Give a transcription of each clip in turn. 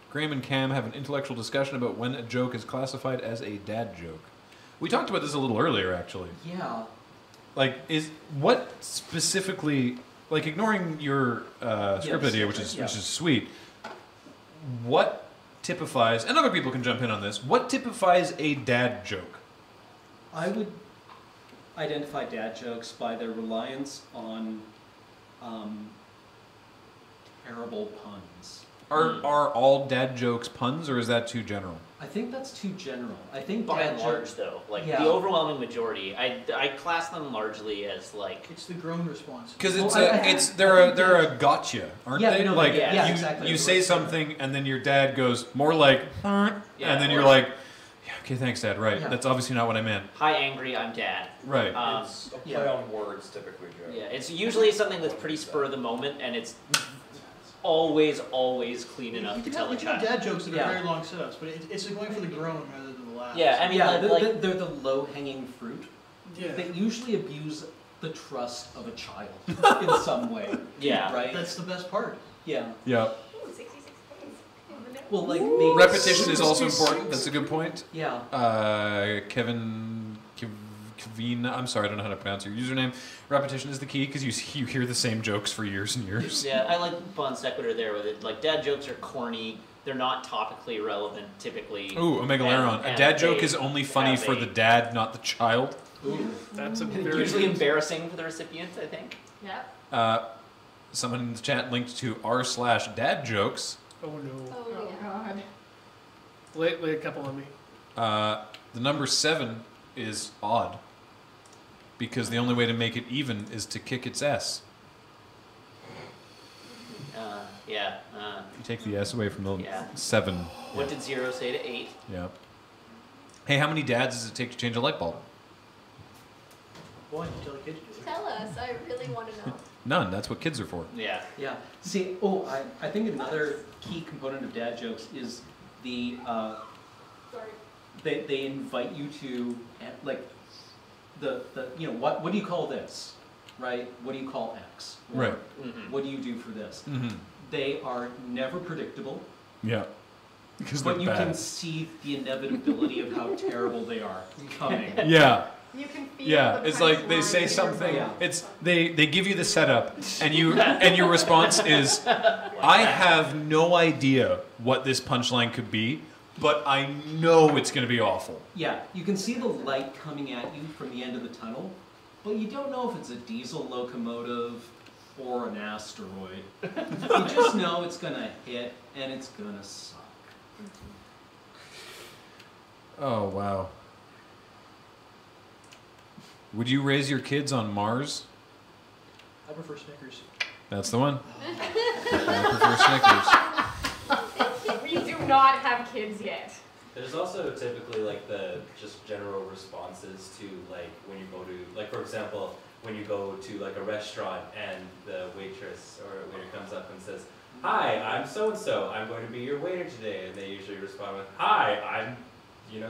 Graham and Cam have an intellectual discussion about when a joke is classified as a dad joke. We talked about this a little earlier, actually. Yeah. Like, what specifically, like, ignoring your script idea, which is sweet, what typifies, and other people can jump in on this, what typifies a dad joke? I would identify dad jokes by their reliance on terrible puns. Are all dad jokes puns, or is that too general? I think that's too general. I think by dad and large, jokes, though, like the overwhelming majority, I class them largely as like it's the grown response. Because they're a gotcha, aren't they? No, like exactly. You say something and then your dad goes more like, and then you're like, yeah, okay, thanks, Dad. Right, that's obviously not what I meant. Hi, angry, I'm Dad. Right. It's a play on words, typically, Joe. Yeah, it's usually something that's pretty spur of the moment, and it's always clean enough to tell a child. Dad jokes that are very long setups, but it's going for the groan rather than the laugh. Yeah, I mean, they're the low-hanging fruit. Yeah. They usually abuse the trust of a child in some way. Yeah. Right? That's the best part. Yeah. Yeah. Well, like repetition is also important. That's a good point. Yeah. Kevin, I'm sorry, I don't know how to pronounce your username. Repetition is the key because you hear the same jokes for years and years. Yeah, I like bon sequitur there with it. Like dad jokes are corny. They're not topically relevant typically. Ooh, Omega Laron. A dad joke is only funny for the dad, not the child. Ooh, that's a very usually embarrassing for the recipient, I think. Yeah. Someone in the chat linked to r/dad jokes. Oh no. Oh God. Lay a couple on me. The number 7 is odd because the only way to make it even is to kick its S. Yeah. You take the S away from the 7. What did 0 say to 8? Yeah. Hey, how many dads does it take to change a light bulb? Boy, you tell the kids to do it. Tell us. I really want to know. None. That's what kids are for. Yeah. Yeah. See, I think another key component of dad jokes is the they invite you to like the what do you call this, right? What do you call X? Or, right. What do you do for this? Mm-hmm. They are never predictable. Yeah. Because but you can see the inevitability of how terrible they are coming. Yeah. You can feel yeah, it's like they say something. It's they give you the setup, and your response is, I have no idea what this punchline could be, but I know it's going to be awful. Yeah, you can see the light coming at you from the end of the tunnel, but you don't know if it's a diesel locomotive or an asteroid. You just know it's going to hit and it's going to suck. Oh wow. Would you raise your kids on Mars? I prefer Snickers. That's the one. I prefer Snickers. We do not have kids yet. There's also typically like the just general responses to like when you go to, like for example, when you go to like a restaurant and the waitress or waiter comes up and says, "Hi, I'm so-and-so. I'm going to be your waiter today." And they usually respond with, "Hi, I'm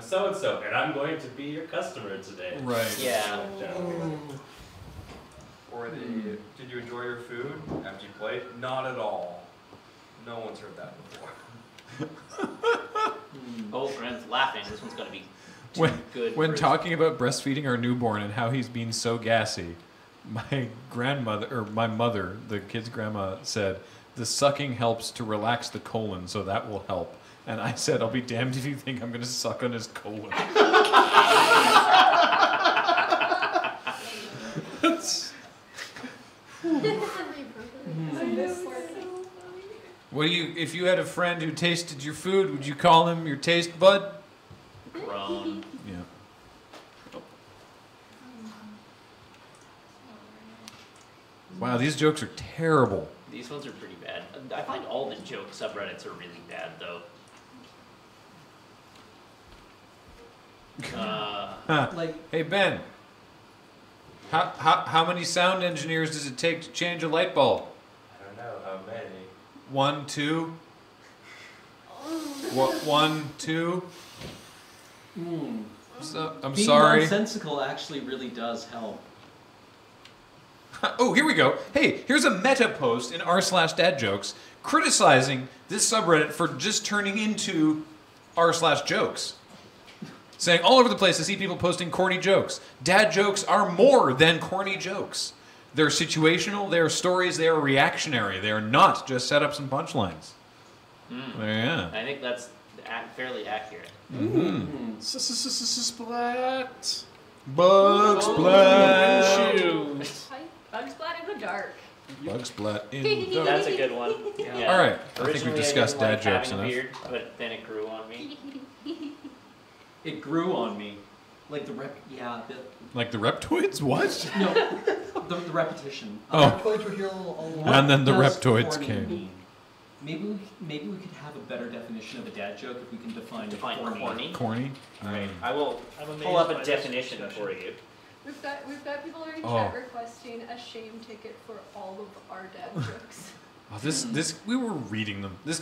so-and-so, and I'm going to be your customer today." Right. Yeah. Or did you enjoy your food? Empty plate? Not at all. No one's heard that before. Oh, friends laughing. This one's going to be good. When talking about breastfeeding our newborn and how he's being so gassy, my mother, the kid's grandma, said, "The sucking helps to relax the colon, so that will help." And I said, "I'll be damned if you think I'm going to suck on his colon." If you had a friend who tasted your food, would you call him your taste bud? Grown. Yeah. Wow, these jokes are terrible. These ones are pretty bad. I find all the joke subreddits are really bad, though. Hey Ben, how many sound engineers does it take to change a light bulb? I don't know how many. 1, 2. What? 1, 2. Mm. So, I'm Being sorry. nonsensical actually really does help. Oh, here we go. Hey, here's a meta post in r/dadjokes criticizing this subreddit for just turning into r/jokes. Saying all over the place I see people posting corny jokes. Dad jokes are more than corny jokes. They're situational, they are stories, they are reactionary. They are not just setups and punchlines. Yeah. I think that's fairly accurate. Splat. Bug splat. Shoes. Bug splat in the dark. Bug splat in the That's a good one. Yeah. All right. I think Originally, we've discussed I dad didn't like jokes having a enough. beard, but then it grew on me. It grew on me. Like the Like the reptoids? What? no, the repetition. Oh. Toys were here all along. And then the What does reptoids corny came. mean? Maybe we could have a better definition of a dad joke if we can define Corny. Corny? Alright, I will I'm amazed pull up by a this definition discussion. for you. We've got people already in Oh. chat requesting a shame ticket for all of our dad jokes. Oh, this we were reading them. This